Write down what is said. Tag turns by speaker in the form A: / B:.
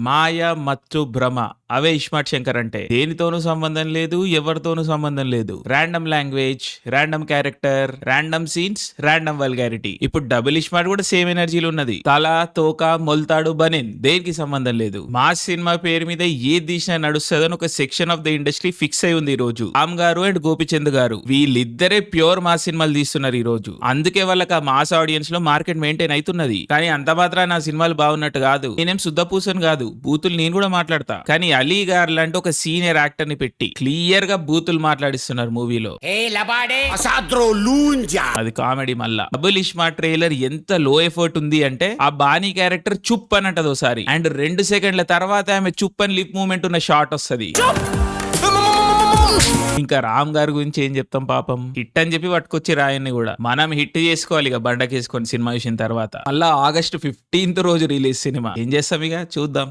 A: మాయ మత్తు భ్రమ అవే ఇస్మార్ట్ శంకర్ అంటే. దేనితోనూ సంబంధం లేదు, ఎవరితోనూ సంబంధం లేదు. Random language, random character, random scenes, random vulgarity. ఇప్పుడు డబుల్ ఇస్మార్ట్ కూడా సేమ్ ఎనర్జీలు ఉన్నది. తల, తోక, మొల్తాడు, బనిన్ దేనికి సంబంధం లేదు. మాస్ సినిమా పేరు మీద ఏది తీసినా నడుస్తుందని ఒక section of the industry fix అయి ఉంది ఈ రోజు. రామ్ గారు అండ్ గోపిచంద్ గారు వీళ్ళిద్దరే ప్యూర్ మాస్ సినిమాలు తీస్తున్నారు ఈ రోజు. అందుకే వాళ్ళకి ఆ మాస్ ఆడియన్స్ లో మార్కెట్ మెయింటైన్ అవుతున్నది. కానీ అంత మాత్రం నా సినిమాలు బాగున్నట్టు కాదు. నేనేం శుద్ధపూసను కాదు, బూతులు నేను కూడా మాట్లాడతా. కానీ అలీ గారు లాంటి ఒక సీనియర్ యాక్టర్ ని పెట్టి క్లియర్ గా బూతులు మాట్లాడిస్తున్నారు మూవీలో. అది కామెడీ. మళ్ళా డబుల్ ఇస్మార్ట్ ట్రైలర్ ఎంత లో ఎఫర్ట్ ఉంది అంటే ఆ బానీ క్యారెక్టర్ చుప్ అని అంటది ఒకసారి, అండ్ 2 సెకండ్ల తర్వాత ఆమె చుప్ అని లిప్ మూమెంట్ ఉన్న షాట్ వస్తుంది. ఇంకా రామ్ గారి గురించి ఏం చెప్తాం, పాపం హిట్ అని చెప్పి పట్టుకొచ్చి రాయన్ని కూడా మనం హిట్ చేసుకోవాలి ఇక బండకేసుకొని సినిమా చూసిన తర్వాత. మళ్ళా August 15th రోజు రిలీజ్ సినిమా. ఏం చేస్తాం ఇక చూద్దాం.